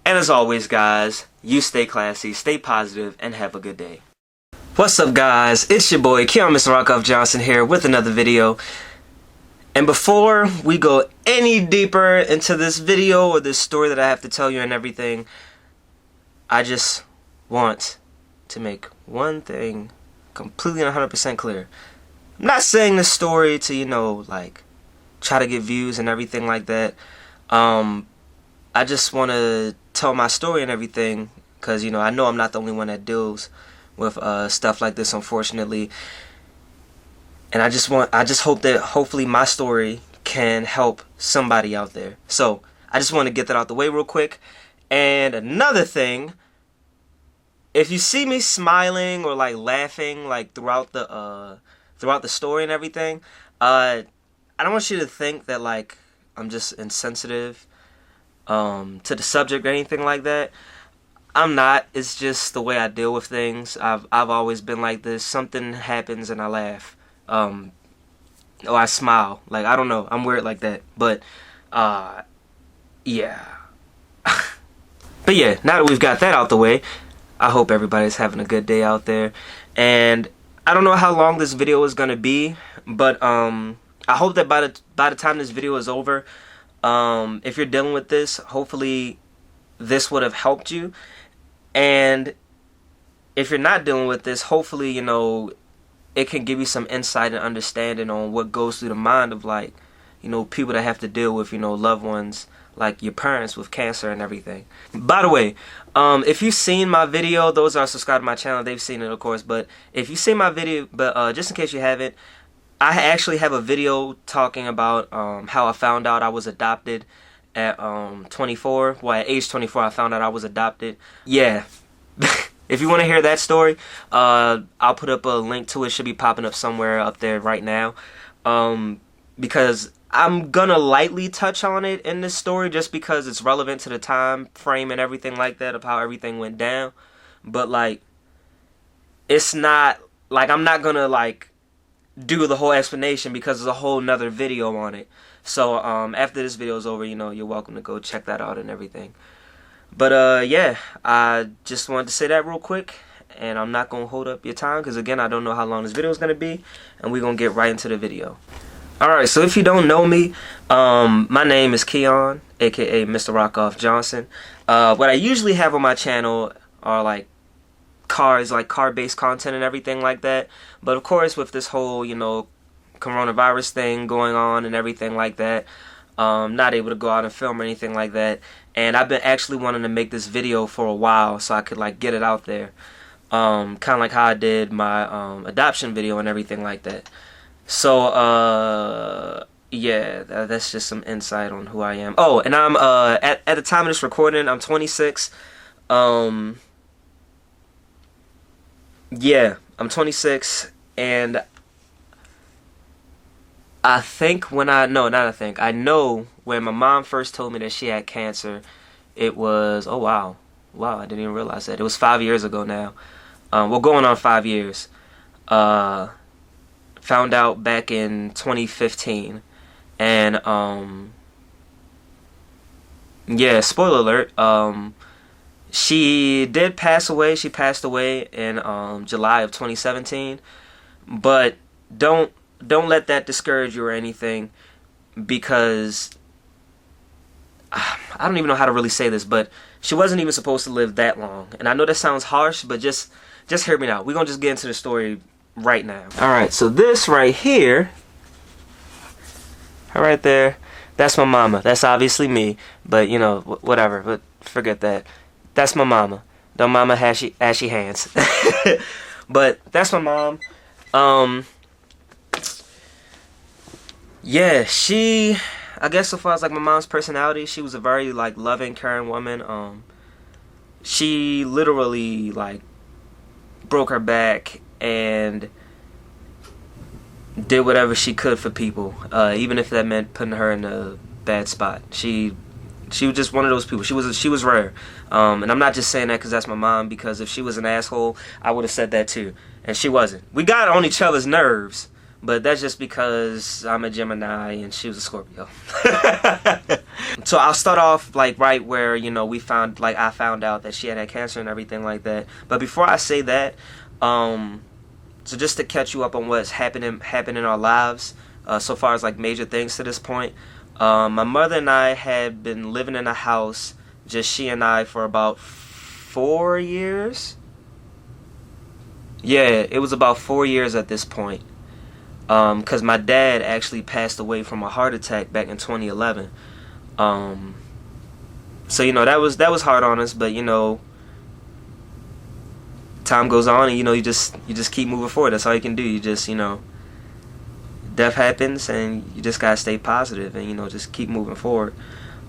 And as always, guys, you stay classy, stay positive, and have a good day. What's up, guys? It's your boy, Mr. Rockoff Johnson here with another video. And before we go any deeper into this video or this story that I have to tell you and everything, I just want to make one thing completely 100% clear. I'm not saying this story to, like, try to get views and everything like that. I just want to tell my story and everything because, I know I'm not the only one that deals with stuff like this, unfortunately. And I just hope that hopefully my story can help somebody out there. So I just want to get that out the way real quick. And another thing, if you see me smiling or like laughing like throughout the story and everything, I don't want you to think that like I'm just insensitive to the subject or anything like that. I'm not. It's just the way I deal with things. I've always been like this. Something happens and I laugh. Or I smile. Like, I don't know. I'm weird like that. But yeah. But yeah, now that we've got that out the way, I hope everybody's having a good day out there. And I don't know how long this video is gonna be, but I hope that by the time this video is over, if you're dealing with this, hopefully this would have helped you. And if you're not dealing with this, hopefully, it can give you some insight and understanding on what goes through the mind of, like, people that have to deal with, loved ones, like your parents with cancer and everything. By the way, if you've seen my video, those are subscribed to my channel, they've seen it, of course, but if you've seen my video, just in case you haven't, I actually have a video talking about how I found out I was adopted at 24. Well, at age 24, I found out I was adopted. Yeah. If you want to hear that story, I'll put up a link to it. Should be popping up somewhere up there right now. Because I'm gonna lightly touch on it in this story just because it's relevant to the time frame and everything like that of how everything went down. But like, it's not like I'm not gonna like do the whole explanation because there's a whole nother video on it. So after this video is over, you're welcome to go check that out and everything. But yeah, I just wanted to say that real quick, and I'm not gonna hold up your time because again, I don't know how long this video is gonna be, and we're gonna get right into the video. Alright, so if you don't know me, my name is Keon, aka Mr. Rockoff Johnson. What I usually have on my channel are like cars, like car-based content and everything like that. But of course, with this whole, coronavirus thing going on and everything like that, not able to go out and film or anything like that. And I've been actually wanting to make this video for a while so I could like get it out there. Kind of like how I did my adoption video and everything like that. So yeah, that's just some insight on who I am. Oh, and I'm at the time of this recording, I'm 26. Yeah, I'm 26, and I know when my mom first told me that she had cancer, it was, oh wow, I didn't even realize that. It was 5 years ago now. Well, going on 5 years. Found out back in 2015, and yeah, spoiler alert, she did pass away. She passed away in July of 2017, but don't let that discourage you or anything, because I don't even know how to really say this, but she wasn't even supposed to live that long. And I know that sounds harsh, but just hear me out. We're gonna just get into the story right now. Alright, so this right here, right there, that's my mama. That's obviously me, but whatever, but forget that. That's my mama. Don't mama ashy hands. But that's my mom. Yeah, I guess so far as like my mom's personality, she was a very like loving, caring woman. She literally like broke her back and did whatever she could for people, even if that meant putting her in a bad spot. She was just one of those people. She was rare, and I'm not just saying that because that's my mom. Because if she was an asshole, I would have said that too, and she wasn't. We got on each other's nerves, but that's just because I'm a Gemini and she was a Scorpio. So I'll start off like right where, you know, I found out that she had cancer and everything like that. But before I say that, so just to catch you up on what's happened in our lives, so far as like major things to this point, my mother and I had been living in a house, just she and I, for about 4 years. Yeah, it was about 4 years at this point. Because my dad actually passed away from a heart attack back in 2011. So, you know, that was hard on us, but, you know, time goes on, and, you know, you just keep moving forward. That's all you can do. You just, you know, death happens, and you just gotta stay positive and, you know, just keep moving forward.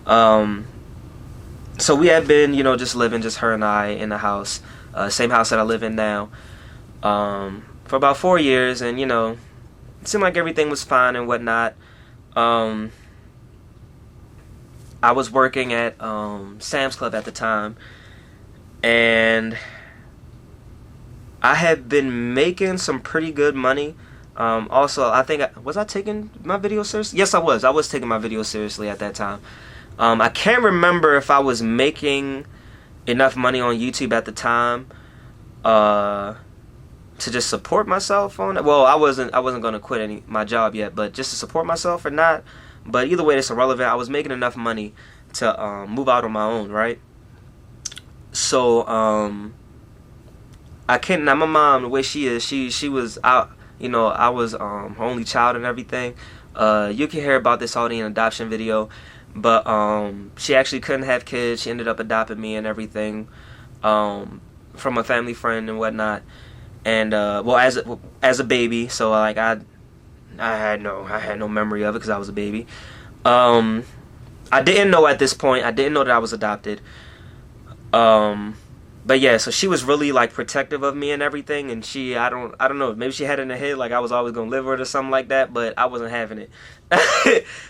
So we had been, you know, just living, just her and I, in the house, same house that I live in now, for about 4 years, and, you know, it seemed like everything was fine and whatnot. I was working at Sam's Club at the time, and I had been making some pretty good money. Also, I think was I taking my video seriously? Yes, I was. I was taking my video seriously at that time. I can't remember if I was making enough money on YouTube at the time to just support myself on it. Well, I wasn't gonna quit my job yet, but just to support myself or not. But either way, it's irrelevant. I was making enough money to move out on my own, right? So I can't. Now my mom, the way she is, she was out. You know, I was her only child and everything. You can hear about this all in an adoption video, but she actually couldn't have kids. She ended up adopting me and everything from a family friend and whatnot. And well, as a baby, so like I had no memory of it because I was a baby. I didn't know at this point. I didn't know that I was adopted. But yeah, so she was really like protective of me and everything, and I don't know, maybe she had it in her head like I was always gonna live with her or something like that, but I wasn't having it.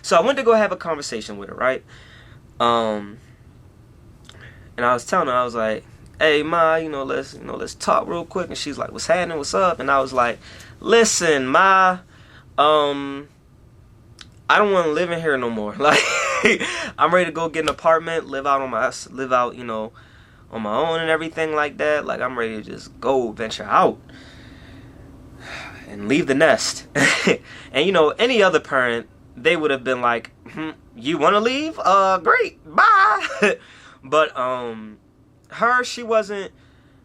So I went to go have a conversation with her, right? And I was telling her, I was like, "Hey, Ma, let's talk real quick." And she's like, "What's happening? What's up?" And I was like, "Listen, Ma, I don't want to live in here no more. Like, I'm ready to go get an apartment, live out, you know, on my own and everything like that. Like, I'm ready to just go venture out and leave the nest." And, you know, any other parent, they would have been like, "You want to leave? Great, bye." But her, she wasn't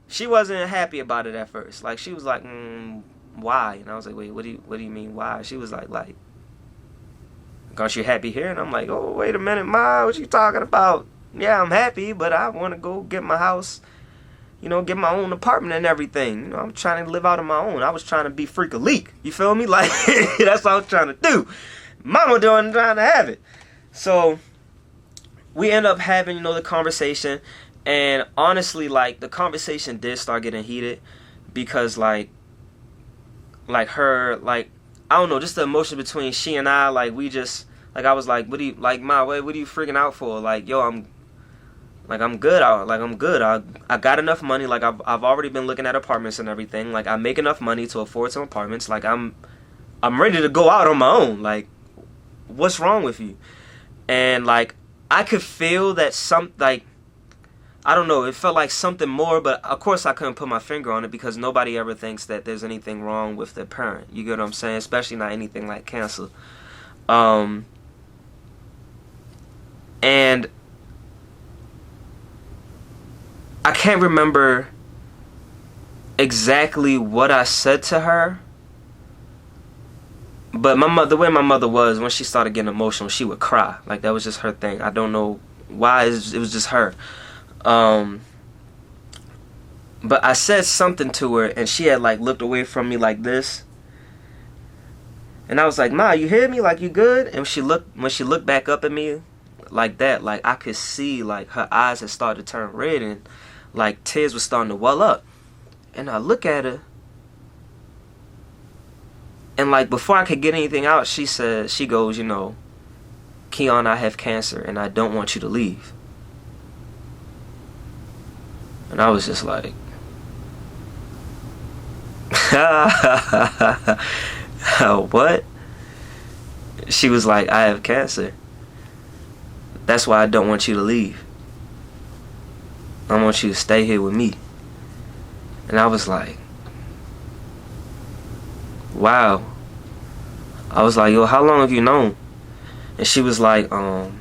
happy about it at first. Like, she was like, "Why?" And I was like, "Wait, what do you mean why?" She was like, "Aren't you happy here?" And I'm like, "Oh, wait a minute, Ma, what you talking about? Yeah, I'm happy, but I want to go get my house, you know, get my own apartment and everything. You know, I'm trying to live out on my own. I was trying to be freak a leak. You feel me? Like, that's what I was trying to do. Mama trying to have it." So we end up having, you know, the conversation. And honestly, like, the conversation did start getting heated because, like her, like, I don't know, just the emotion between she and I, like, we just, like, I was like, "What do you, like, Ma, what are you freaking out for? Like, yo, I'm good. I'm good. I got enough money. Like, I've already been looking at apartments and everything. Like, I make enough money to afford some apartments. Like, I'm ready to go out on my own. Like, what's wrong with you?" And, like, I could feel that like, I don't know, it felt like something more, but of course I couldn't put my finger on it because nobody ever thinks that there's anything wrong with their parent. You get what I'm saying? Especially not anything like cancer. And I can't remember exactly what I said to her, but the way my mother was, when she started getting emotional, she would cry. Like, that was just her thing. I don't know why, it was just her. But I said something to her, and she had, like, looked away from me like this. And I was like, "Ma, you hear me? Like, you good?" And when she looked back up at me like that, like, I could see, like, her eyes had started to turn red, and, like, tears were starting to well up. And I look at her, and, like, before I could get anything out, she goes, "You know, Keon, I have cancer, and I don't want you to leave." And I was just like, what? She was like, "I have cancer." That's why I don't want you to leave. I want you to stay here with me. And I was like, wow. I was like, yo, how long have you known? And she was like, I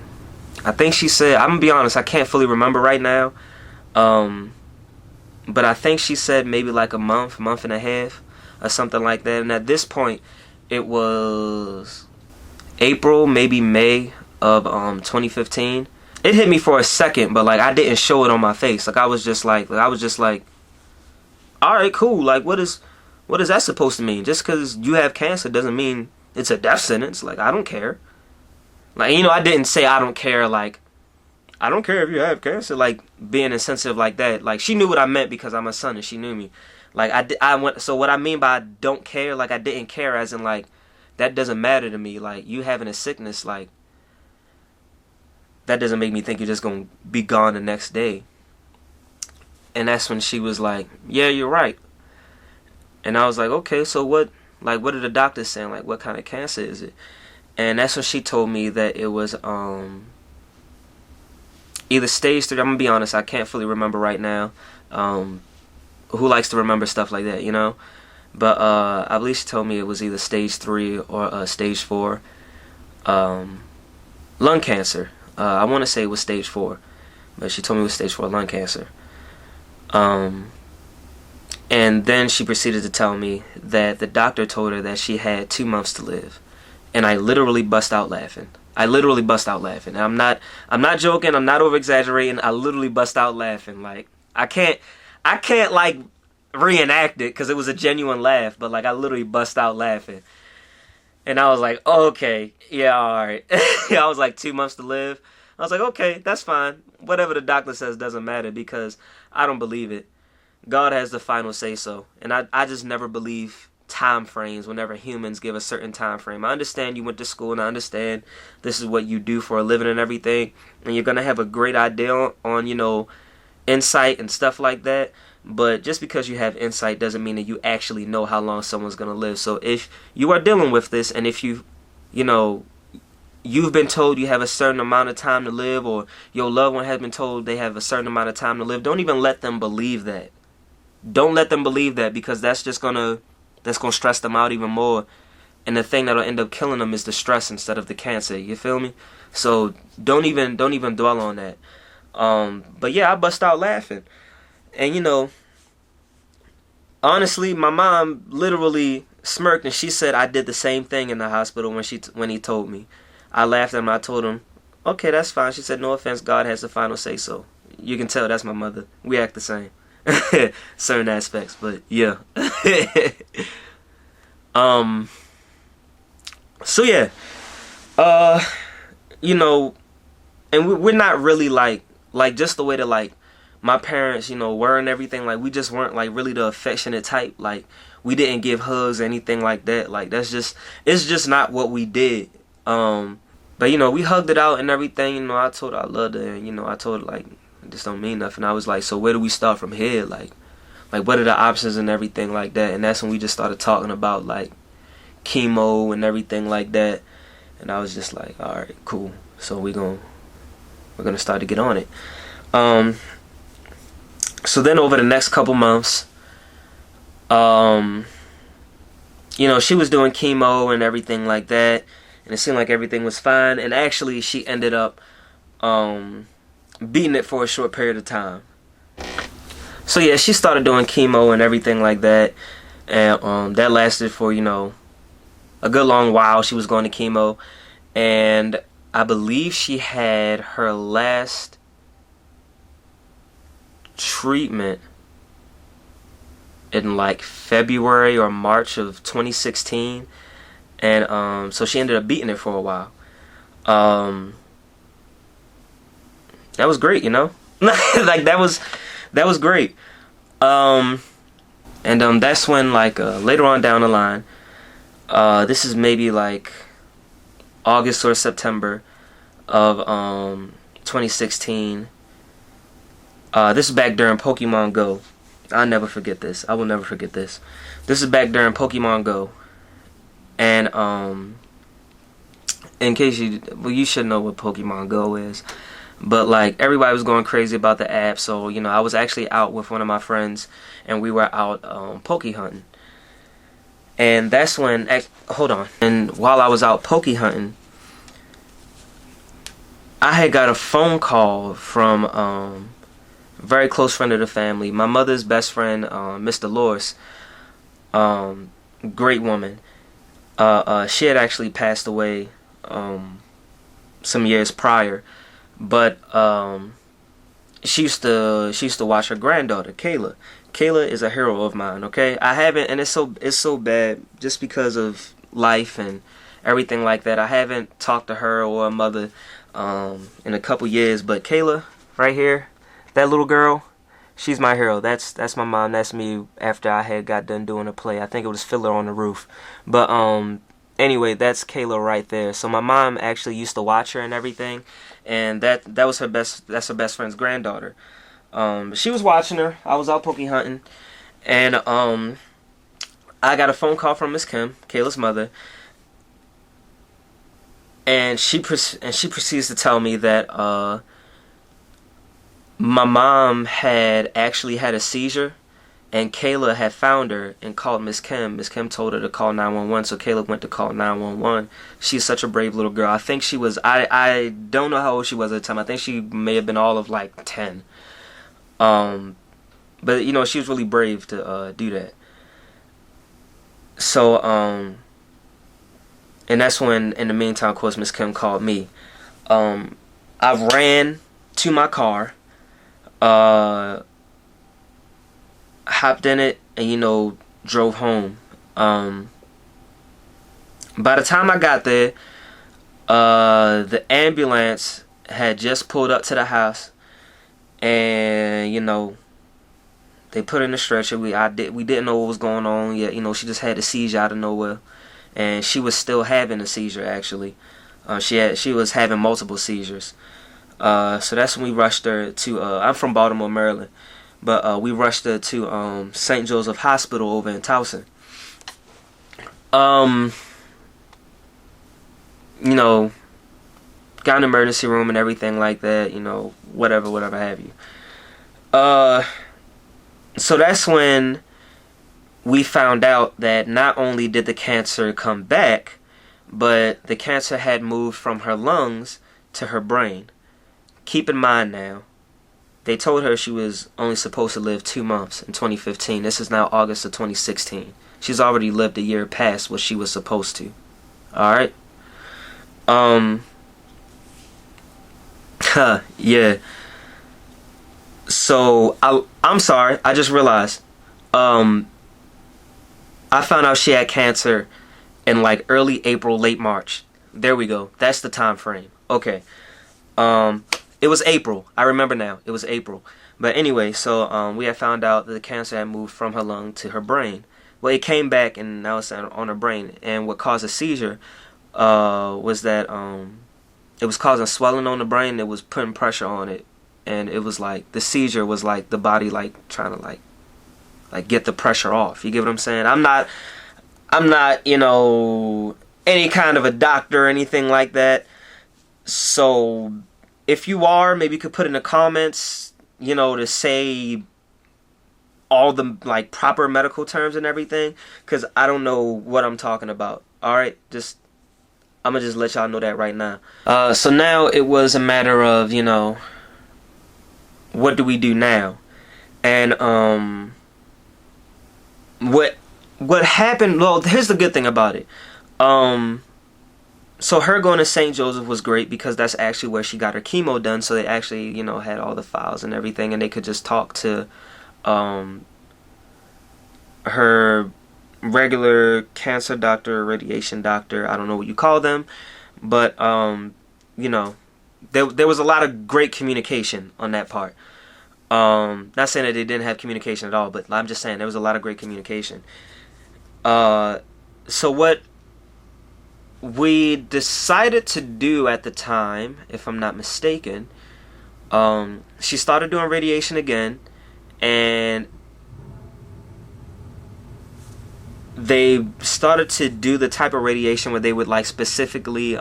think she said, I'm gonna be honest, I can't fully remember right now. But I think she said maybe like a month and a half or something like that. And at this point, it was April, maybe May of 2015. It hit me for a second, but like I didn't show it on my face. Like I was just like, all right, cool. Like what is that supposed to mean? Just because you have cancer doesn't mean it's a death sentence. Like I don't care. Like, you know, I didn't say I don't care. Like I don't care if you have cancer. Like being insensitive like that. Like she knew what I meant because I'm a son and she knew me. Like I went. So what I mean by I don't care, like I didn't care as in like that doesn't matter to me. Like you having a sickness, like that doesn't make me think you're just gonna be gone the next day. And that's when she was like, yeah, you're right. And I was like, okay, so what are the doctors saying? Like what kind of cancer is it? And that's when she told me that it was either stage 3. I'm gonna be honest, I can't fully remember right now. Who likes to remember stuff like that, you know? But I believe she told me it was either stage 3 or stage 4 lung cancer. I want to say it was stage 4, but she told me it was stage 4 lung cancer. And then she proceeded to tell me that the doctor told her that she had 2 months to live. And I literally bust out laughing. And I'm not joking, I'm not over exaggerating. I literally bust out laughing. Like I can't like reenact it because it was a genuine laugh, but like I literally bust out laughing. And I was like, okay, yeah, alright. I was like, 2 months to live. I was like, okay, that's fine. Whatever the doctor says doesn't matter because I don't believe it. God has the final say so. And I just never believe time frames whenever humans give a certain time frame. I understand you went to school and I understand this is what you do for a living and everything. And you're going to have a great idea on, you know, insight and stuff like that. But just because you have insight doesn't mean that you actually know how long someone's going to live. So if you are dealing with this and if you know, you've been told you have a certain amount of time to live or your loved one has been told they have a certain amount of time to live, don't even let them believe that. Don't let them believe that because that's going to stress them out even more. And the thing that'll end up killing them is the stress instead of the cancer. You feel me? So don't even dwell on that. But yeah, I bust out laughing. And you know, honestly, my mom literally smirked and she said I did the same thing in the hospital when he told me. I laughed at him. I told him, okay, that's fine. She said, no offense, God has the final say so. You can tell that's my mother. We act the same. Certain aspects, but yeah. So yeah. You know, and we're not really like just the way that like my parents, you know, were and everything. Like we just weren't like really the affectionate type. Like we didn't give hugs or anything like that. Like it's just not what we did. But you know, we hugged it out and everything. You know, I told her I loved her, and you know, I told her like it just don't mean nothing. I was like, so where do we start from here? Like what are the options and everything like that? And that's when we just started talking about like chemo and everything like that. And I was just like, all right, cool. So we're gonna start to get on it. So then over the next couple months, you know, she was doing chemo and everything like that, and it seemed like everything was fine. And actually, she ended up beating it for a short period of time. So yeah, she started doing chemo and everything like that, and that lasted for, you know, a good long while. She was going to chemo, and I believe she had her last treatment in like February or March of 2016, and so she ended up beating it for a while. That was great, you know. Like that was great. And that's when like later on down the line, this is maybe like August or September of 2016. This is back during Pokemon Go. I'll never forget this. I will never forget this. This is back during Pokemon Go. And in case you should know what Pokemon Go is. But like everybody was going crazy about the app, so I was actually out with one of my friends, and we were out poke hunting. And that's when, hold on. And while I was out poke hunting, I had got a phone call from a very close friend of the family, my mother's best friend, Miss Dolores. Great woman. She had actually passed away some years prior, but she used to watch her granddaughter, Kayla. Kayla is a hero of mine. Okay, I haven't, and it's so bad just because of life and everything like that. I haven't talked to her or her mother in a couple years, but Kayla, right here, that little girl, she's my hero. That's my mom. That's me after I had got done doing a play. I think it was Fiddler on the Roof. But anyway, that's Kayla right there. So my mom actually used to watch her and everything, and that's her best friend's granddaughter. She was watching her. I was out poke hunting, and I got a phone call from Miss Kim, Kayla's mother, and she proceeds to tell me that my mom had actually had a seizure, and Kayla had found her and called Miss Kim. Miss Kim told her to call 911, so Kayla went to call 911. She's such a brave little girl. I think she was, I don't know how old she was at the time. I think she may have been all of like 10. But she was really brave to do that. So and that's when, in the meantime, of course, Miss Kim called me. I ran to my car, hopped in it, and drove home. By the time I got there, the ambulance had just pulled up to the house, and they put her in the stretcher. We didn't know what was going on yet. She just had a seizure out of nowhere, and she was still having a seizure actually. She was having multiple seizures. So that's when we rushed her to. I'm from Baltimore, Maryland, but we rushed her to St. Joseph Hospital over in Towson. Got an emergency room and everything like that. Whatever have you. So that's when we found out that not only did the cancer come back, but the cancer had moved from her lungs to her brain. Keep in mind now, they told her she was only supposed to live 2 months in 2015. This is now August of 2016. She's already lived a year past what she was supposed to. Alright? Yeah. So, I'm sorry, I just realized. I found out she had cancer in like early April, late March. There we go. That's the time frame. Okay. It was April. I remember now. It was April. But anyway, so we had found out that the cancer had moved from her lung to her brain. Well, it came back and now it's on her brain. And what caused a seizure was that it was causing swelling on the brain. It was putting pressure on it. And it was like, the seizure was like the body like trying to like get the pressure off. You get what I'm saying? I'm not any kind of a doctor or anything like that. So if you are, maybe you could put in the comments, to say all the like proper medical terms and everything, because I don't know what I'm talking about. Alright, I'm gonna just let y'all know that right now. So now it was a matter of, what do we do now? And what happened, well, here's the good thing about it. So her going to St. Joseph was great because that's actually where she got her chemo done. So they actually, had all the files and everything, and they could just talk to her regular cancer doctor, radiation doctor. I don't know what you call them, but there was a lot of great communication on that part. Not saying that they didn't have communication at all, but I'm just saying there was a lot of great communication. So what we decided to do at the time, if I'm not mistaken, she started doing radiation again, and they started to do the type of radiation where they would like specifically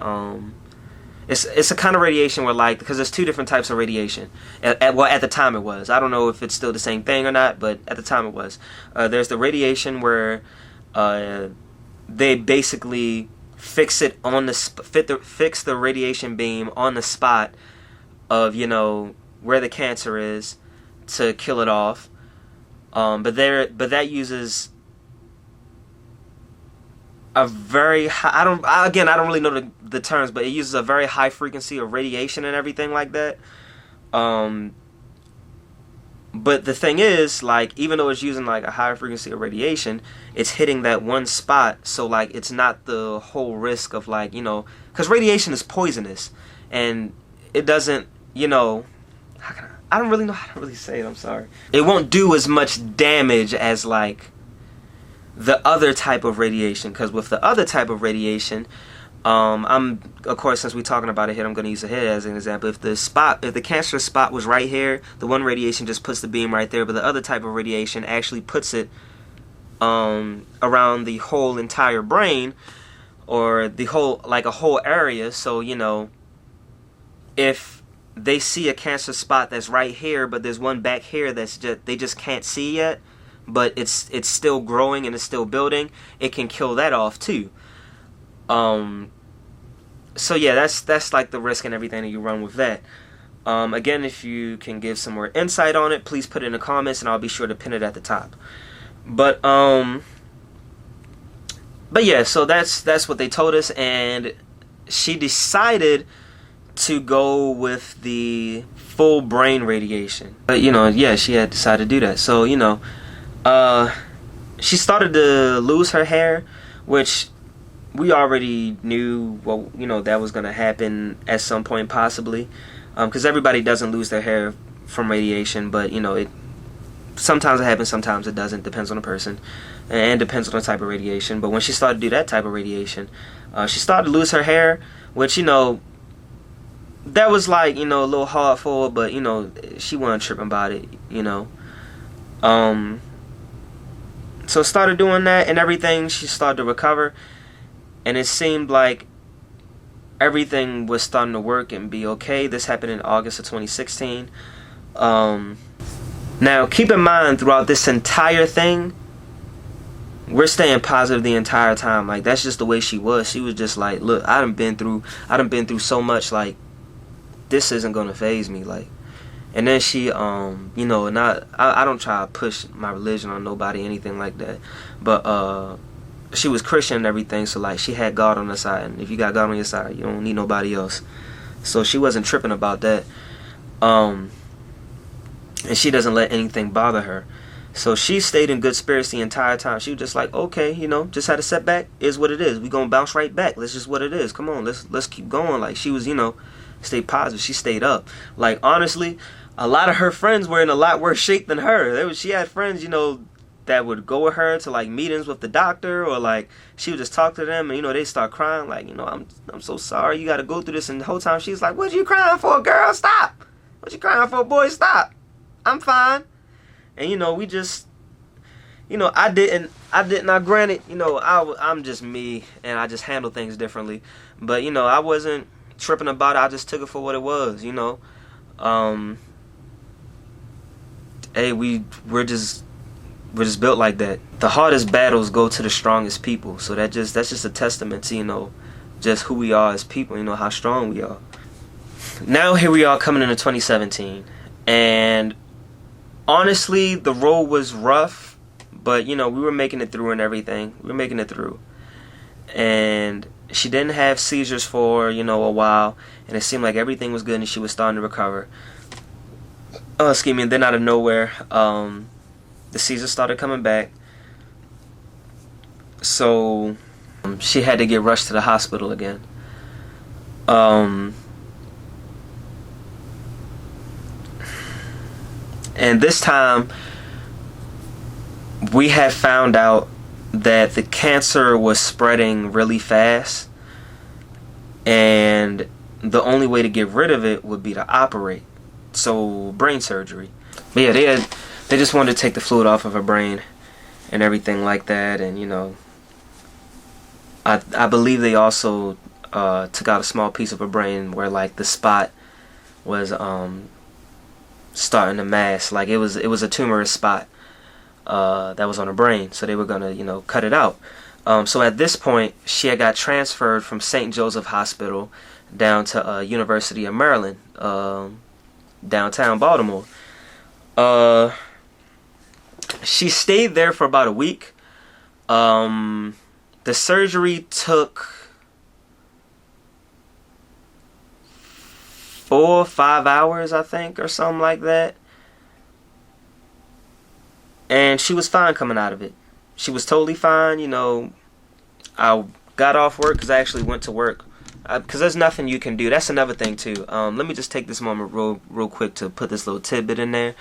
it's a kind of radiation where like, because there's two different types of radiation well, at the time it was, I don't know if it's still the same thing or not, but at the time it was. There's the radiation where they basically fix it on the fix the radiation beam on the spot of, you know, where the cancer is to kill it off. But that uses a very high, I don't really know the terms, but it uses a very high frequency of radiation and everything like that. But the thing is, like, even though it's using like a high frequency of radiation, it's hitting that one spot, so like it's not the whole risk of like, you know, because radiation is poisonous and it doesn't, you know, I don't really know how to really say it, I'm sorry. It won't do as much damage as like the other type of radiation, because with the other type of radiation, of course, since we're talking about a head, I'm going to use a head as an example. If the cancerous spot was right here, the one radiation just puts the beam right there, but the other type of radiation actually puts it around the whole entire brain, or the whole, like a whole area. So, you know, if they see a cancer spot that's right here, but there's one back here that's they just can't see yet, but it's still growing and it's still building, it can kill that off too. So yeah, that's like the risk and everything that you run with that. Again, if you can give some more insight on it, please put it in the comments and I'll be sure to pin it at the top. But yeah, so that's what they told us, and she decided to go with the full brain radiation. But you know, yeah, she had decided to do that. So, you know, she started to lose her hair, which we already knew, well, you know, that was going to happen at some point possibly, because everybody doesn't lose their hair from radiation, but you know, sometimes it happens, sometimes it doesn't, depends on the person and depends on the type of radiation. But when she started to do that type of radiation, she started to lose her hair, which, you know, that was like, you know, a little hard for her, but you know, she wasn't tripping about it, you know. So started doing that and everything, she started to recover, and it seemed like everything was starting to work and be okay. This happened in August of 2016. Now keep in mind, throughout this entire thing, we're staying positive the entire time. Like, that's just the way she was. She was just like, look, I done been through so much, like, this isn't gonna phase me. Like, and then she, you know, and I don't try to push my religion on nobody, anything like that, but she was Christian and everything, so like, she had God on her side, and if you got God on your side, you don't need nobody else. So she wasn't tripping about that, and she doesn't let anything bother her. So she stayed in good spirits the entire time. She was just like, okay, you know, just had a setback, is what it is. We gonna bounce right back. That's just what it is. Come on, let's keep going. Like, she was, you know, stay positive. She stayed up. Like, honestly, a lot of her friends were in a lot worse shape than her. She had friends, you know, that would go with her to like meetings with the doctor, or like she would just talk to them, and you know, they start crying like, you know, I'm so sorry you got to go through this. And the whole time she's like, what you crying for, girl? Stop. What you crying for, boy? Stop. I'm fine. And you know, we just, you know, I didn't. Now, granted, you know, I'm just me, and I just handle things differently. But you know, I wasn't tripping about it. I just took it for what it was. You know, hey, we're just built like that. The hardest battles go to the strongest people. So that's just a testament to, you know, just who we are as people. You know, how strong we are. Now here we are coming into 2017, and honestly, the road was rough, but you know, we were making it through and everything. We were making it through, and she didn't have seizures for, you know, a while, and it seemed like everything was good and she was starting to recover. Oh, excuse me. And then out of nowhere, the seizures started coming back, so she had to get rushed to the hospital again. And this time, we had found out that the cancer was spreading really fast, and the only way to get rid of it would be to operate. So, brain surgery. But yeah, they just wanted to take the fluid off of her brain and everything like that, and you know, I believe they also took out a small piece of her brain where like the spot was starting to mass. Like it was a tumorous spot that was on her brain, so they were gonna, you know, cut it out. So at this point, she had got transferred from St. Joseph Hospital down to University of Maryland, downtown Baltimore. She stayed there for about a week. The surgery took 4 or 5 hours, I think, or something like that. And she was fine coming out of it. She was totally fine. You know, I got off work because I actually went to work. Because there's nothing you can do. That's another thing, too. Let me just take this moment real quick to put this little tidbit in there.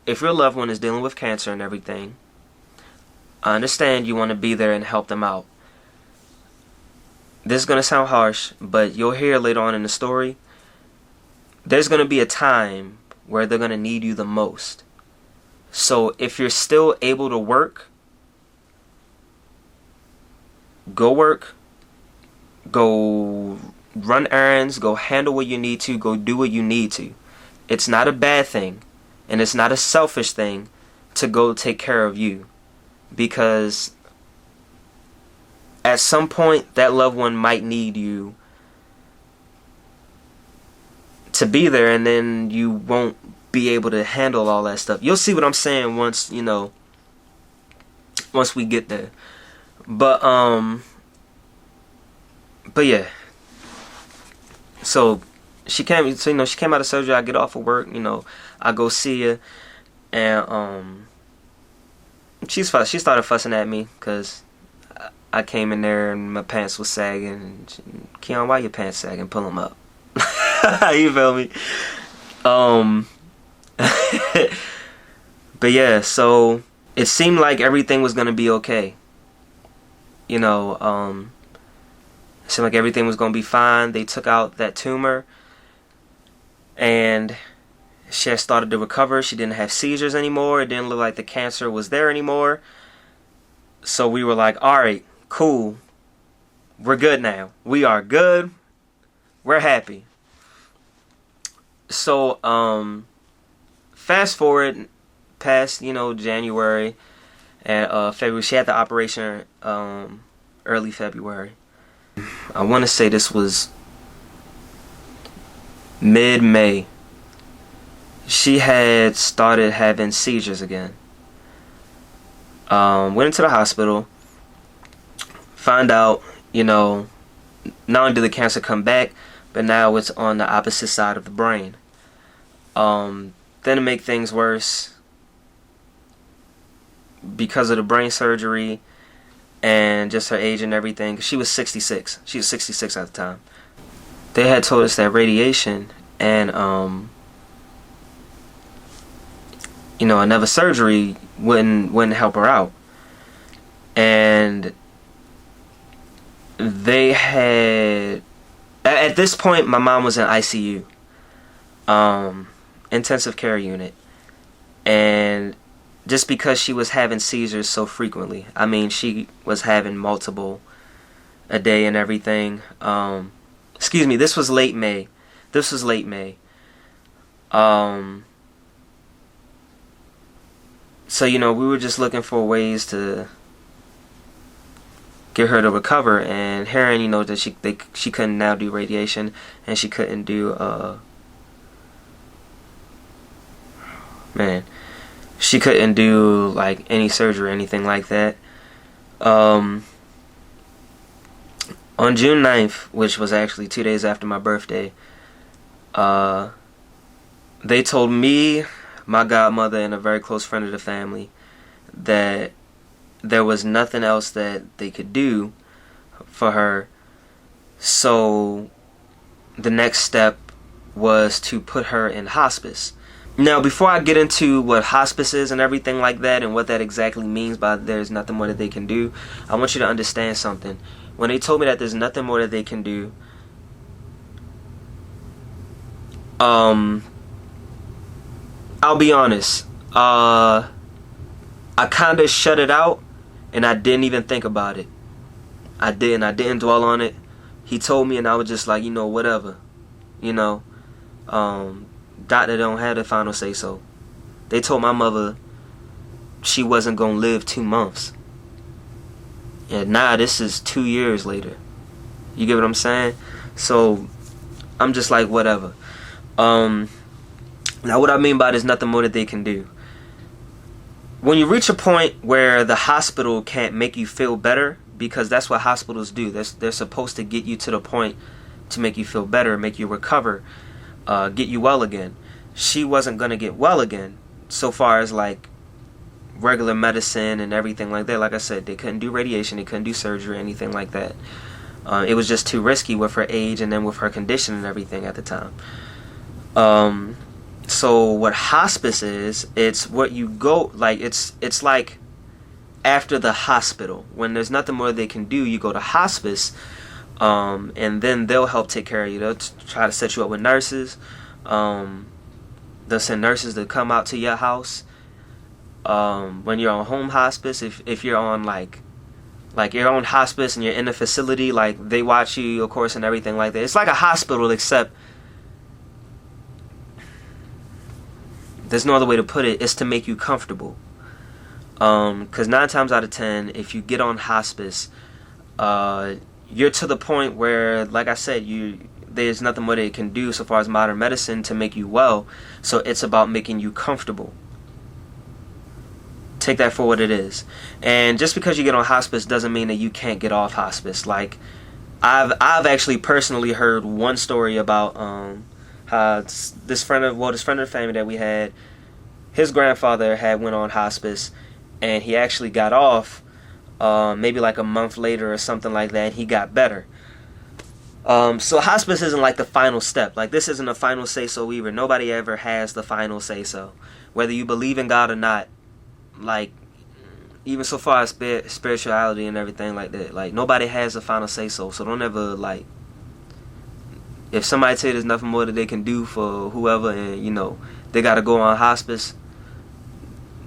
If your loved one is dealing with cancer and everything, I understand you want to be there and help them out. This is going to sound harsh, but you'll hear later on in the story, there's going to be a time where they're going to need you the most. So if you're still able to work, go run errands, go handle what you need to, go do what you need to. It's not a bad thing, and it's not a selfish thing to go take care of you, because at some point that loved one might need you to be there, and then you won't be able to handle all that stuff. You'll see what I'm saying once, you know, once we get there. But yeah. So she came. So, you know, she came out of surgery. I get off of work. You know, I go see her, and she started fussing at me because I came in there and my pants was sagging. And Keon, why your pants sagging? Pull them up. You feel me? But yeah, so it seemed like everything was gonna be okay. You know, it seemed like everything was gonna be fine. They took out that tumor, and she had started to recover. She didn't have seizures anymore. It didn't look like the cancer was there anymore. So we were like, all right, cool. We're good now. We are good. We're happy. So, fast forward past, you know, January and February. She had the operation early February. I want to say this was mid-May. She had started having seizures again. Went into the hospital. Find out, you know, not only did the cancer come back, but now it's on the opposite side of the brain. Then to make things worse, because of the brain surgery and just her age and everything, she was 66. She was 66 at the time. They had told us that radiation and you know, another surgery wouldn't help her out. And they had, at this point, my mom was in ICU, intensive care unit, and just because she was having seizures so frequently, I mean, she was having multiple a day and everything. Excuse me, this was late May. So, you know, we were just looking for ways to get her to recover, and hearing, you know, that she couldn't now do radiation, and she couldn't do she couldn't do like any surgery or anything like that. On June 9th, which was actually 2 days after my birthday, they told me, my godmother, and a very close friend of the family that there was nothing else that they could do for her. So the next step was to put her in hospice. Now, before I get into what hospice is and everything like that, and what that exactly means by there's nothing more that they can do, I want you to understand something. When they told me that there's nothing more that they can do, I'll be honest, I kind of shut it out, and I didn't even think about it. I didn't dwell on it. He told me, and I was just like, whatever. Doctor don't have the final say so. They told my mother she wasn't gonna live 2 months. And now this is 2 years later. You get what I'm saying? So I'm just like, whatever. Now what I mean by there's nothing more that they can do. When you reach a point where the hospital can't make you feel better, because that's what hospitals do. They're supposed to get you to the point to make you feel better, make you recover, get you well again. She wasn't gonna get well again, so far as like regular medicine and everything like that. Like I said, they couldn't do radiation, they couldn't do surgery, anything like that. It was just too risky with her age and then with her condition and everything at the time. So what hospice is, it's what you go, like it's like after the hospital. When there's nothing more they can do, you go to hospice, and then they'll help take care of you. They'll try to set you up with nurses. They'll send nurses to come out to your house. When you're on home hospice, if you're on like you're on hospice and you're in a facility, like they watch you, of course, and everything like that. It's like a hospital, except there's no other way to put it. It's to make you comfortable. Because 9 times out of 10, if you get on hospice, you're to the point where, like I said, there's nothing more they can do so far as modern medicine to make you well. So it's about making you comfortable. Take that for what it is. And just because you get on hospice doesn't mean that you can't get off hospice. Like I've actually personally heard one story about how this friend of the family that we had, his grandfather had went on hospice, and he actually got off maybe like a month later or something like that, and he got better. So hospice isn't like the final step. Like this isn't a final say so either. Nobody ever has the final say so, whether you believe in God or not. Like even so far as spirituality and everything like that, like nobody has the final say so. So don't ever, like, if somebody tell you there's nothing more that they can do for whoever, and they gotta go on hospice,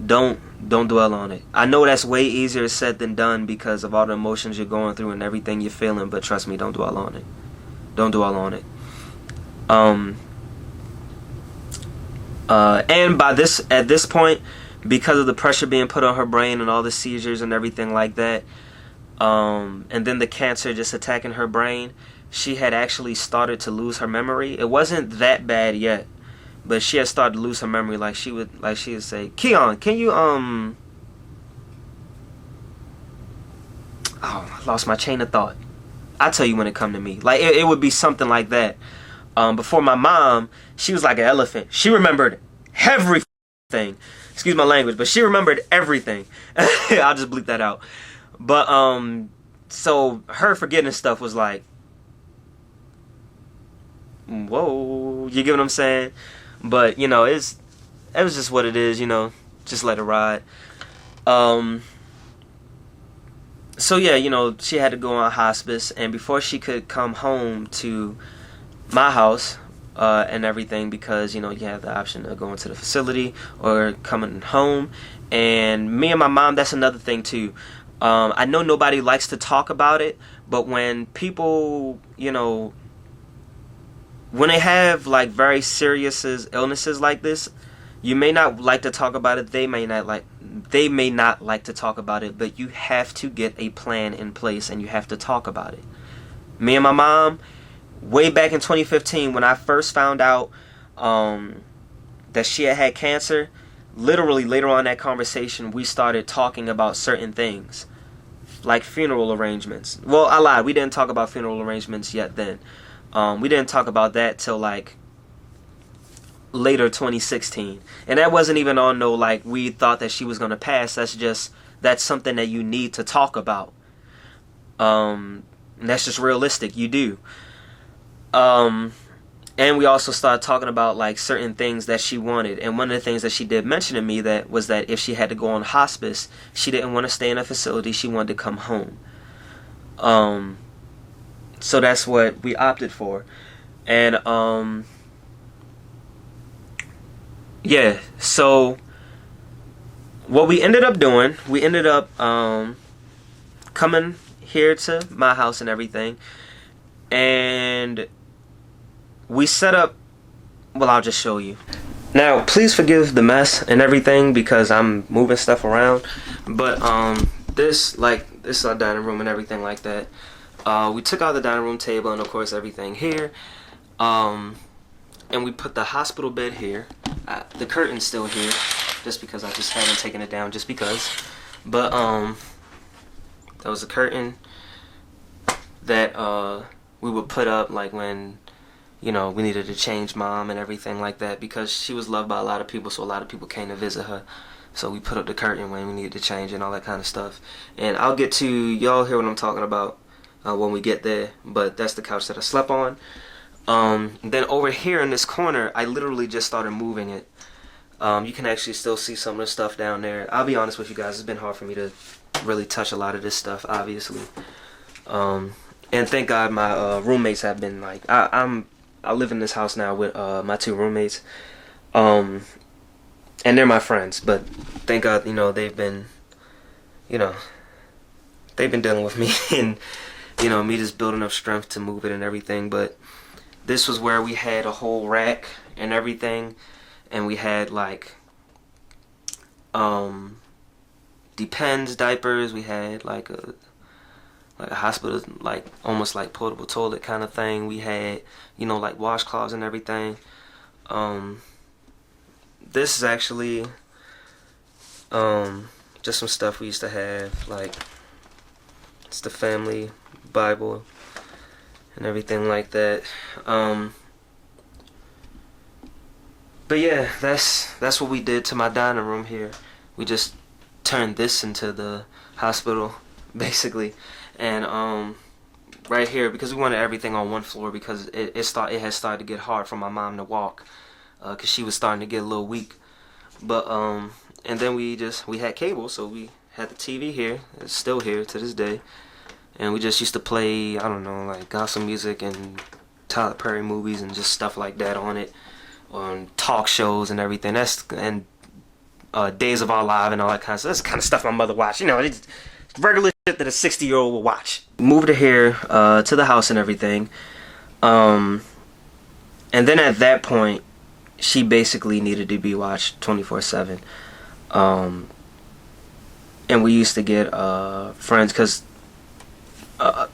don't dwell on it. I know that's way easier said than done because of all the emotions you're going through and everything you're feeling, but trust me, don't dwell on it. Don't dwell on it. And at this point, because of the pressure being put on her brain and all the seizures and everything like that, and then the cancer just attacking her brain, she had actually started to lose her memory. It wasn't that bad yet, but she had started to lose her memory. Like she would say, "Keon, can you Oh, I lost my chain of thought. I'll tell you when it come to me." Like it would be something like that. Before my mom, she was like an elephant. She remembered everything. Excuse my language, but she remembered everything. I'll just bleep that out. But so her forgetting stuff was like, whoa, you get what I'm saying? But it was just what it is. Just let it ride. So yeah, she had to go on hospice, and before she could come home to my house and everything, because you have the option of going to the facility or coming home. And me and my mom, that's another thing too. I know nobody likes to talk about it, but when people, when they have like very serious illnesses like this, you may not like to talk about it. They may not like to talk about it, but you have to get a plan in place and you have to talk about it. Me and my mom, way back in 2015, when I first found out that she had cancer, literally later on in that conversation, we started talking about certain things, like funeral arrangements. Well, I lied. We didn't talk about funeral arrangements yet then. We didn't talk about that till like later 2016. And that wasn't even on no like we thought that she was going to pass. That's something that you need to talk about. And that's just realistic. You do. And we also started talking about like certain things that she wanted. And one of the things that she did mention to me was that if she had to go on hospice, she didn't want to stay in a facility. She wanted to come home. So that's what we opted for. And yeah, so what we ended up doing, we ended up coming here to my house and everything, and we set up, well, I'll just show you. Now, please forgive the mess and everything because I'm moving stuff around, but this is our dining room and everything like that. We took out the dining room table and of course everything here, and we put the hospital bed here. The curtain's still here just because I just haven't taken it down just because, but that was a curtain that we would put up like when, you know, we needed to change mom and everything like that because she was loved by a lot of people, so a lot of people came to visit her. So we put up the curtain when we needed to change and all that kind of stuff. And I'll get to, y'all hear what I'm talking about when we get there, but that's the couch that I slept on. Then over here in this corner, I literally just started moving it. You can actually still see some of the stuff down there. I'll be honest with you guys, it's been hard for me to really touch a lot of this stuff, obviously. And thank God my roommates have been like, I live in this house now with my 2 roommates, and they're my friends. But thank God, you know, they've been dealing with me and, you know, me just building up strength to move it and everything. But this was where we had a whole rack and everything, and we had like Depends diapers. We had like a hospital, like almost like portable toilet kind of thing. We had, you know, like washcloths and everything. This is actually just some stuff we used to have, like it's the family Bible and everything like that. But yeah, that's what we did to my dining room here. We just turned this into the hospital basically. And right here, because we wanted everything on one floor because it had started to get hard for my mom to walk because she was starting to get a little weak. But and then we had cable, so we had the TV here. It's still here to this day, and we just used to play, I don't know, like gospel music and Tyler Perry movies and just stuff like that on it, on talk shows and everything. Days of Our Lives and all that kind of stuff. That's the kind of stuff my mother watched. You know, it's regular shit that a 60-year-old will watch. Moved it here to the house and everything, and then at that point, she basically needed to be watched 24/7. And we used to get friends because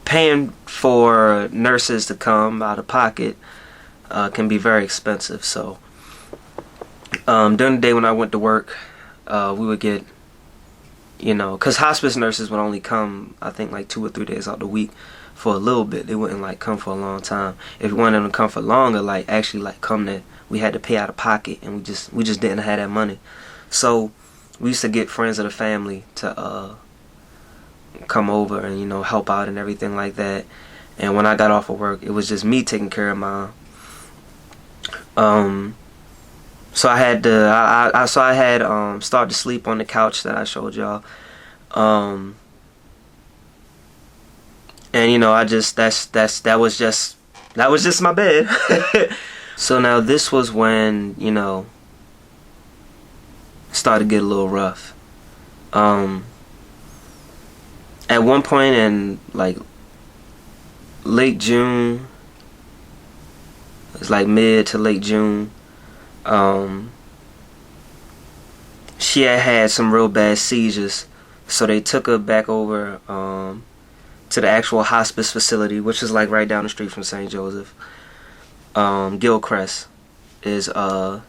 paying for nurses to come out of pocket can be very expensive. So during the day when I went to work, we would get, you know, because hospice nurses would only come, I think, like 2 or 3 days out the week for a little bit. They wouldn't like come for a long time. If we wanted them to come for longer, like actually like come there, we had to pay out of pocket, and we just didn't have that money. So we used to get friends of the family to come over and, you know, help out and everything like that. And when I got off of work, it was just me taking care of mom. So I had to started to sleep on the couch that I showed y'all. And you know, that was just my bed. So now this was when, you know, it started to get a little rough. At one point in like late June, it's like mid to late June, she had some real bad seizures, so they took her back over to the actual hospice facility, which is like right down the street from St. Joseph. Gilchrist is the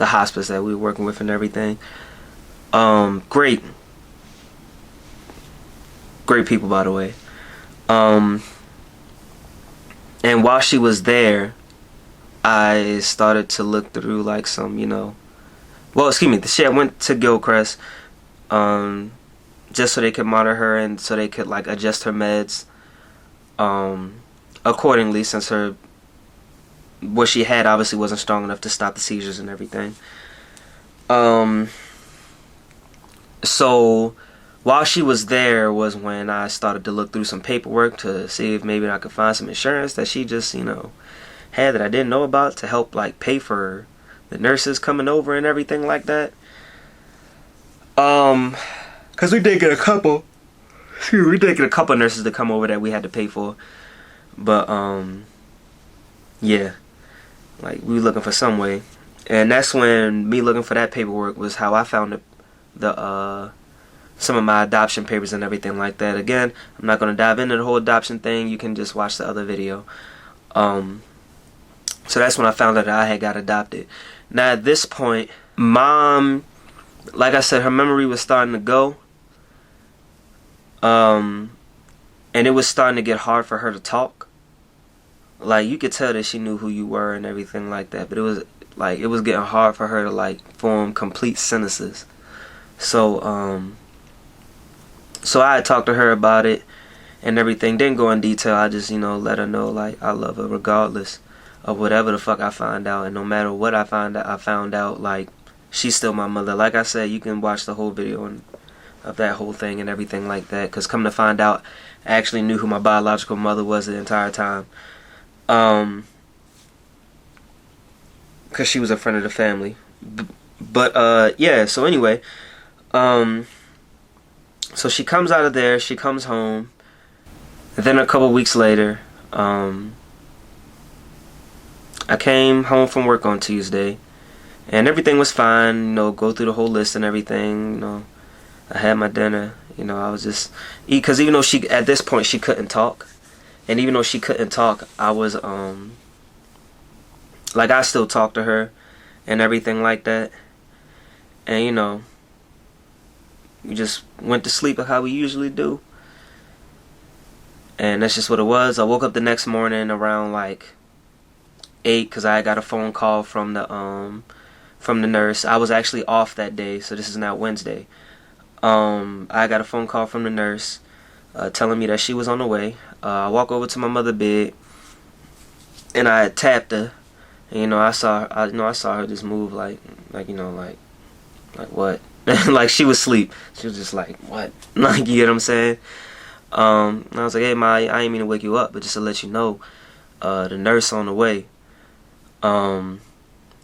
hospice that we were working with and everything. Great people, by the way. And while she was there, I started to look through like some, you know, well, excuse me, I went to Gilchrist just so they could monitor her and so they could like adjust her meds accordingly, since what she had obviously wasn't strong enough to stop the seizures and everything. So while she was there was when I started to look through some paperwork to see if maybe I could find some insurance that she just, you know, had that I didn't know about to help like pay for the nurses coming over and everything like that. Cause we did get a couple. we did get a couple nurses to come over that we had to pay for. But, yeah. Like, we were looking for some way. And that's when me looking for that paperwork was how I found the some of my adoption papers and everything like that. Again, I'm not going to dive into the whole adoption thing. You can just watch the other video. So that's when I found out that I had got adopted. Now, at this point, Mom, like I said, her memory was starting to go. And it was starting to get hard for her to talk. Like, you could tell that she knew who you were and everything like that. But it was, like, it was getting hard for her to, like, form complete sentences. So, so I had talked to her about it and everything. Didn't go in detail. I just, you know, let her know, like, I love her regardless of whatever the fuck I find out. And no matter what I found out, like, she's still my mother. Like I said, you can watch the whole video of that whole thing and everything like that. Because come to find out, I actually knew who my biological mother was the entire time. Because she was a friend of the family. But yeah, so anyway, so she comes out of there, she comes home, and then a couple weeks later, I came home from work on Tuesday, and everything was fine, you know, go through the whole list and everything, you know, I had my dinner, you know, I was just, because even though at this point, she couldn't talk, and even though she couldn't talk, I was, like, I still talked to her and everything like that. And, you know, we just went to sleep like how we usually do. And that's just what it was. I woke up the next morning around, like, 8 because I got a phone call from the nurse. I was actually off that day, so this is now Wednesday. I got a phone call from the nurse telling me that she was on the way. I walk over to my mother's bed, and I tapped her. And, you know, I saw her just move like you know, like what? Like she was asleep. She was just like, what? Like, you get what I'm saying? And I was like, hey, Ma, I ain't mean to wake you up, but just to let you know, the nurse on the way.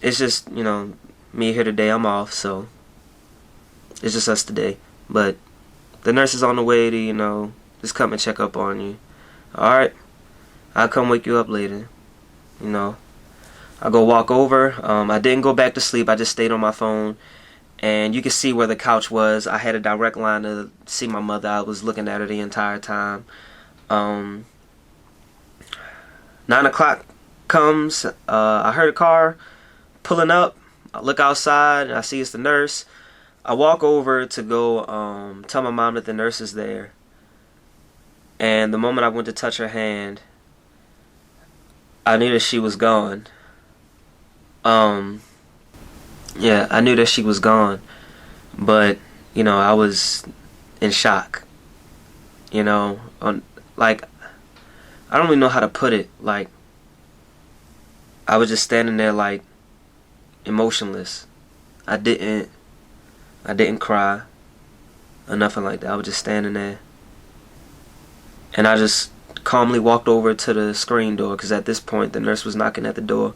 It's just, you know, me here today. I'm off, so it's just us today. But the nurse is on the way to, you know, just come and check up on you. Alright? I'll come wake you up later. You know. I go walk over. I didn't go back to sleep. I just stayed on my phone. And you can see where the couch was. I had a direct line to see my mother. I was looking at her the entire time. 9 o'clock comes. I heard a car pulling up. I look outside and I see it's the nurse. I walk over to go tell my mom that the nurse is there. And the moment I went to touch her hand, I knew that she was gone. Yeah, I knew that she was gone, but, you know, I was in shock, you know, like, I don't even know how to put it, like, I was just standing there, like, emotionless. I didn't cry, or nothing like that. I was just standing there, and I just calmly walked over to the screen door, because at this point, the nurse was knocking at the door.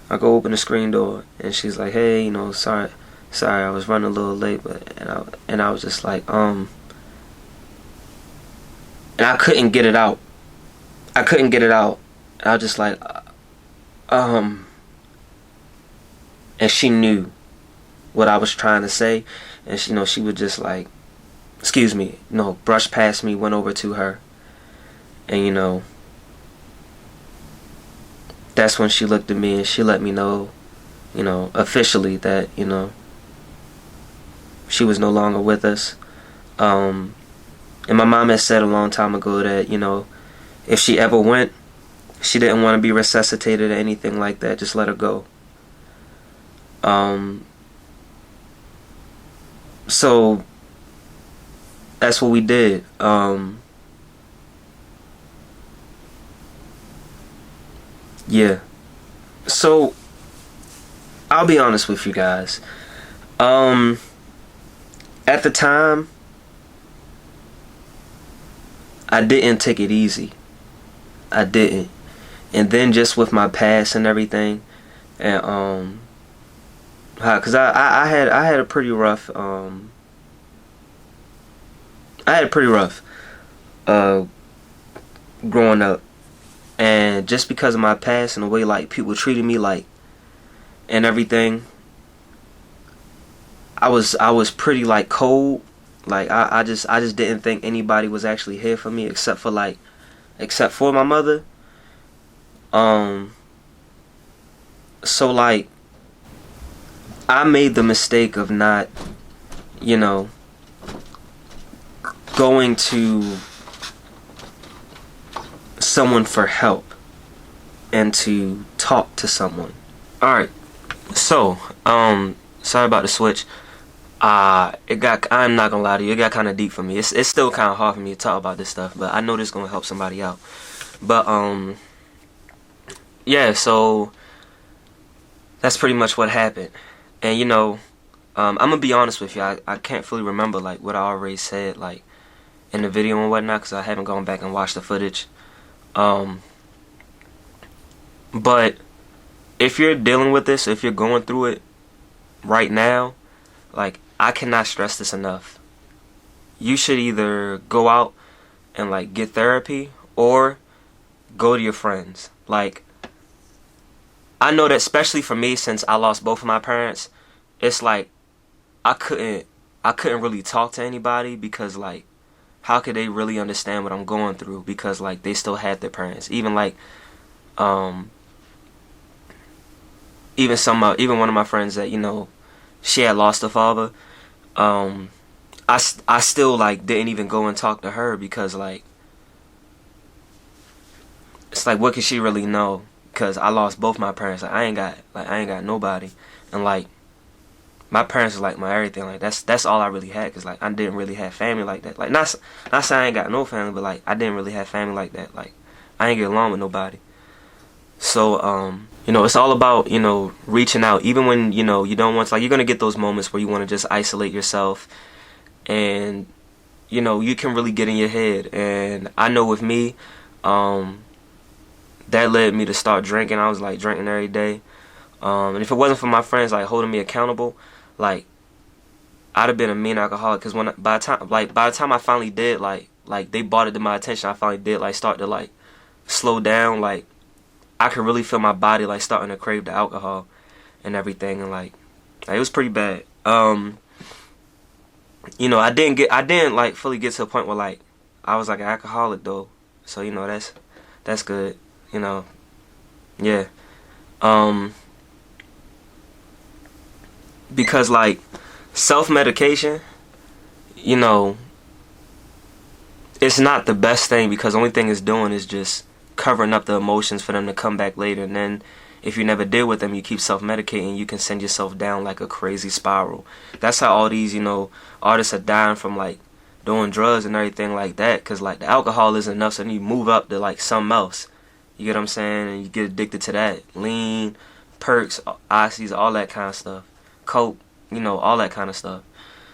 I go open the screen door, and she's like, hey, you know, sorry, I was running a little late, but, and I was just like, and I couldn't get it out. I was just like, and she knew what I was trying to say, and she, you know, she would just like, excuse me, no, brushed past me, went over to her, and, you know, that's when she looked at me and she let me know, you know, officially that, you know, she was no longer with us. And my mom had said a long time ago that, you know, if she ever went, she didn't want to be resuscitated or anything like that. Just let her go. So that's what we did. Yeah. So I'll be honest with you guys. At the time, I didn't take it easy. I didn't. And then just with my past and everything, and cause I had a pretty rough I had it pretty rough growing up, and just because of my past and the way like people treated me like and everything, I was pretty like cold. Like I just didn't think anybody was actually here for me except for my mother. So like I made the mistake of not, you know, going to someone for help and to talk to someone. Alright, so sorry about the switch. I'm not gonna lie to you, it got kinda deep for me. It's still kinda hard for me to talk about this stuff, but I know this is gonna help somebody out. But yeah, so that's pretty much what happened. And you know, I'm gonna be honest with you, I can't fully remember like what I already said like in the video and whatnot, because I haven't gone back and watched the footage. But if you're dealing with this, if you're going through it right now, like, I cannot stress this enough. You should either go out and like get therapy or go to your friends. Like, I know that especially for me, since I lost both of my parents, it's like I couldn't really talk to anybody, because like how could they really understand what I'm going through, because like they still had their parents. Even like even one of my friends that, you know, she had lost her father, I still like didn't even go and talk to her, because like it's like, what could she really know? Because I lost both my parents. Like, I ain't got nobody. And like my parents are like my everything. Like that's all I really had, because like I didn't really have family like that. Like not saying I ain't got no family, but like I didn't really have family like that. Like I ain't get along with nobody. So you know, it's all about, you know, reaching out, even when, you know, you don't want to. Like, you're gonna get those moments where you want to just isolate yourself, and you know, you can really get in your head. And I know with me, that led me to start drinking. I was like drinking every day, and if it wasn't for my friends like holding me accountable, like I'd have been a mean alcoholic. Because by the time I finally did like they brought it to my attention, I finally did like start to like slow down. Like I could really feel my body like starting to crave the alcohol and everything, and like it was pretty bad. You know, I didn't like fully get to a point where like I was like an alcoholic though. So you know, that's good. You know, yeah. Because like self-medication, you know, it's not the best thing, because the only thing it's doing is just covering up the emotions for them to come back later. And then if you never deal with them, you keep self-medicating, you can send yourself down like a crazy spiral. That's how all these, you know, artists are dying from like doing drugs and everything like that, because like the alcohol isn't enough, so then you move up to like something else. You get what I'm saying? And you get addicted to that. Lean, perks, oxys, all that kind of stuff. Coke, you know, all that kind of stuff.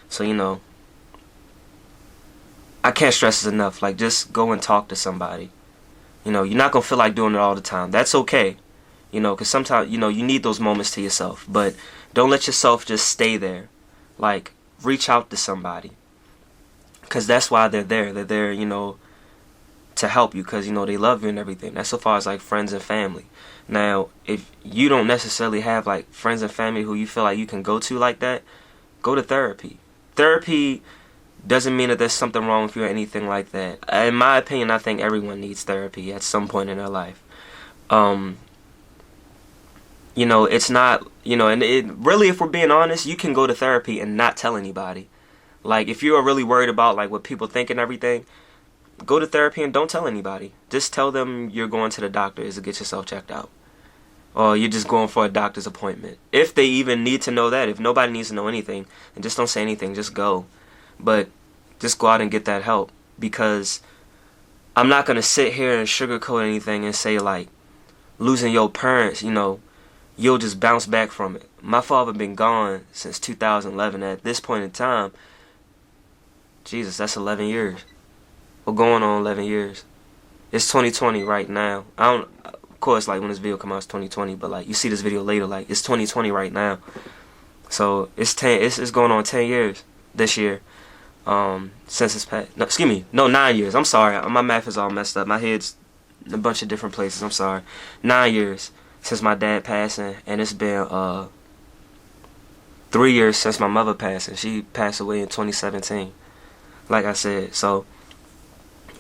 So, you know, I can't stress this enough. Like, just go and talk to somebody. You know, you're not going to feel like doing it all the time. That's okay. You know, because sometimes, you know, you need those moments to yourself. But don't let yourself just stay there. Like, reach out to somebody. Because that's why they're there. They're there, you know, to help you, because, you know, they love you and everything. That's so far as, like, friends and family. Now, if you don't necessarily have, like, friends and family who you feel like you can go to like that, go to therapy. Therapy doesn't mean that there's something wrong with you or anything like that. In my opinion, I think everyone needs therapy at some point in their life. You know, it's not, you know, and it really, if we're being honest, you can go to therapy and not tell anybody. Like, if you are really worried about, like, what people think and everything, go to therapy and don't tell anybody. Just tell them you're going to the doctor to get yourself checked out. Or you're just going for a doctor's appointment. If they even need to know that. If nobody needs to know anything, then just don't say anything. Just go. But just go out and get that help. Because I'm not going to sit here and sugarcoat anything and say, like, losing your parents, you know, you'll just bounce back from it. My father been gone since 2011. At this point in time, Jesus, that's 11 years. We're going on 11 years. It's 2020 right now. Of course, like, when this video comes out, it's 2020. But, like, you see this video later, like, it's 2020 right now. So, it's going on 10 years this year. since it's past. No, excuse me. No, 9 years. I'm sorry. My math is all messed up. My head's in a bunch of different places. I'm sorry. 9 years since my dad passing, and it's been 3 years since my mother passing. She passed away in 2017. Like I said, so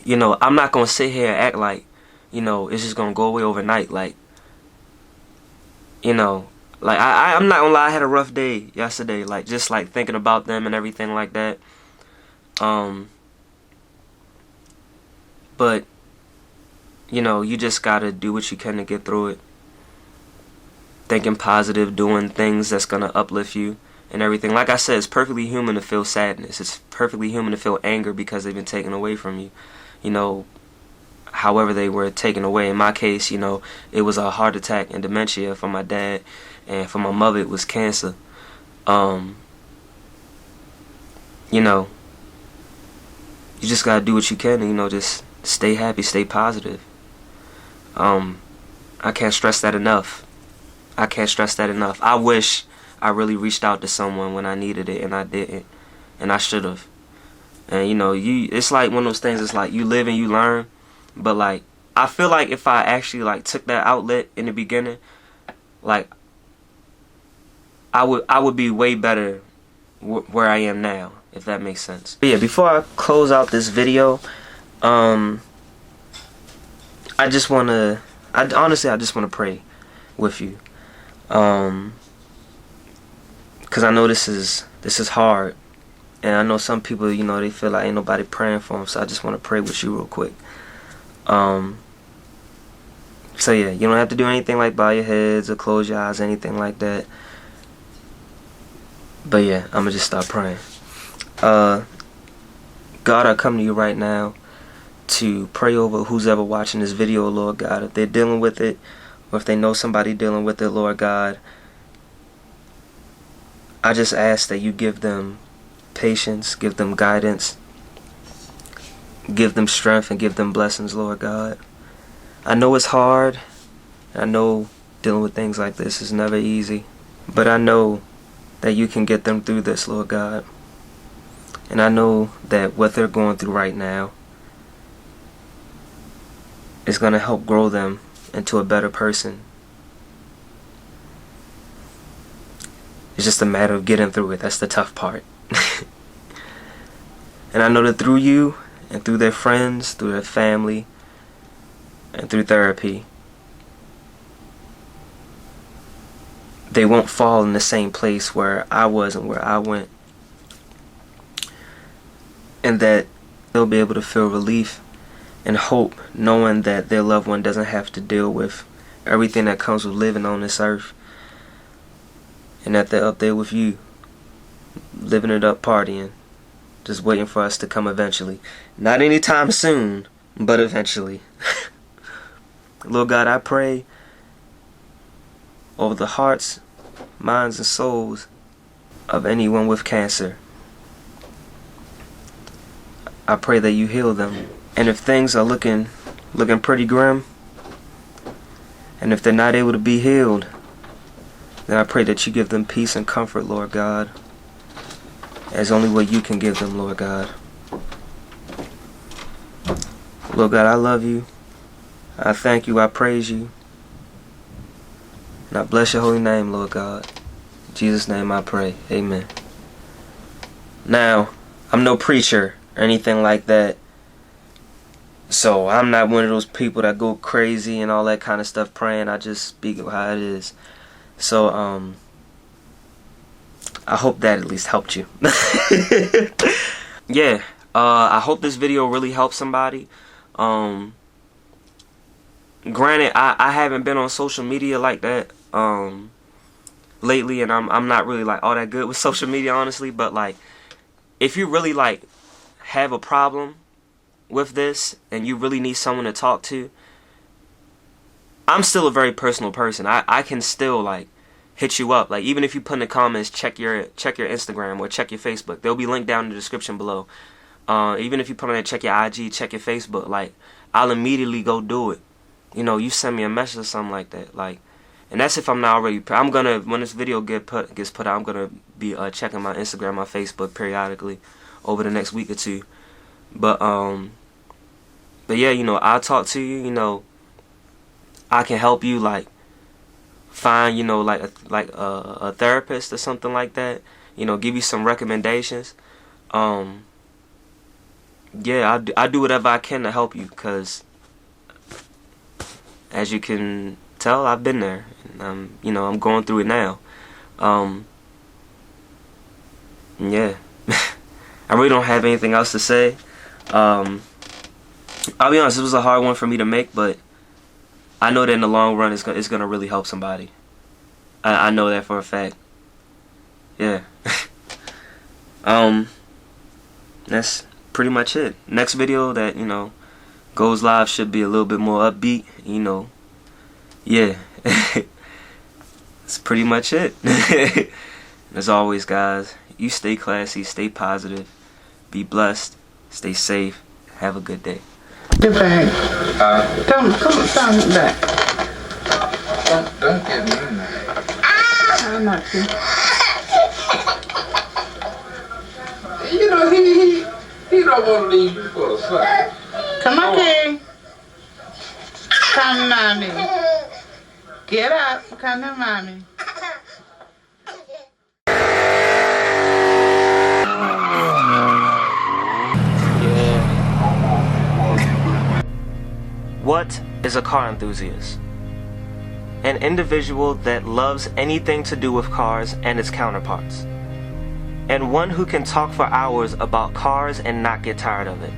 I'm not gonna sit here and act like it's just gonna go away overnight. Like I'm not gonna lie, I had a rough day yesterday. Like just like thinking about them and everything like that. But you just gotta do what you can to get through it. Thinking positive, doing things that's gonna uplift you and everything. Like I said, it's perfectly human to feel sadness. It's perfectly human to feel anger because they've been taken away from you. However they were taken away. In my case, it was a heart attack and dementia for my dad, and for my mother it was cancer. You just gotta do what you can and just stay happy, stay positive. I can't stress that enough. I wish I really reached out to someone when I needed it, and I didn't, and I should have. And it's like one of those things. It's like you live and you learn. But like I feel like if I actually like took that outlet in the beginning, like I would be way better where I am now, if that makes sense. But yeah, before I close out this video, I just wanna pray with you, cause I know this is hard, and I know some people they feel like ain't nobody praying for them, so I just want to pray with you real quick. So yeah, you don't have to do anything like bow your heads or close your eyes, anything like that. But yeah, I'm gonna just start praying. God, I come to you right now to pray over who's ever watching this video, Lord God. If they're dealing with it, or if they know somebody dealing with it, Lord God, I just ask that you give them patience, give them guidance, give them strength, and give them blessings, Lord God. I know it's hard. I know dealing with things like this is never easy. But I know that you can get them through this, Lord God. And I know that what they're going through right now is going to help grow them into a better person. It's just a matter of getting through it. That's the tough part. And I know that through you, and through their friends, through their family, and through therapy, they won't fall in the same place where I was and where I went. And that they'll be able to feel relief and hope, knowing that their loved one doesn't have to deal with everything that comes with living on this earth. And that they're up there with you, living it up, partying, just waiting for us to come eventually. Not anytime soon, but eventually. Lord God, I pray over the hearts, minds, and souls of anyone with cancer. I pray that you heal them. And if things are looking pretty grim, and if they're not able to be healed, then I pray that you give them peace and comfort, Lord God, as only what you can give them, Lord God. Lord God, I love you. I thank you. I praise you. And I bless your holy name, Lord God. In Jesus' name I pray. Amen. Now, I'm no preacher or anything like that. So I'm not one of those people that go crazy and all that kind of stuff praying. I just speak of how it is. So, I hope that at least helped you. Yeah, I hope this video really helped somebody. Granted, I haven't been on social media like that lately, and I'm not really like all that good with social media, honestly. But like, if you really like have a problem with this and you really need someone to talk to, I'm still a very personal person. I can still like hit you up. Like, even if you put in the comments, check your Instagram or check your Facebook. They'll be linked down in the description below. Even if you put on there, check your IG, check your Facebook. Like, I'll immediately go do it. You send me a message or something like that. Like, And that's if I'm not already. I'm gonna, when this video gets put out, I'm gonna be checking my Instagram, my Facebook periodically over the next week or two. But yeah, you know, I'll talk to you. You know, I can help you, like, find, you know, like a therapist or something like that. You know, give you some recommendations. Yeah, I do whatever I can to help you, because as you can tell, I've been there. And you know, I'm going through it now. Yeah. I really don't have anything else to say. I'll be honest, it was a hard one for me to make, but I know that in the long run it's gonna really help somebody. I know that for a fact. Yeah. That's pretty much it. Next video that, you know, goes live should be a little bit more upbeat, you know. Yeah. That's pretty much it. As always, guys, you stay classy, stay positive, be blessed, stay safe, have a good day. Get back. Come back. Don't get me in there. I'm not you. You know, he don't want to leave you for a fight. Come on, King. Come to mommy. Get up. Come to mommy. What is a car enthusiast? An individual that loves anything to do with cars and its counterparts, and one who can talk for hours about cars and not get tired of it.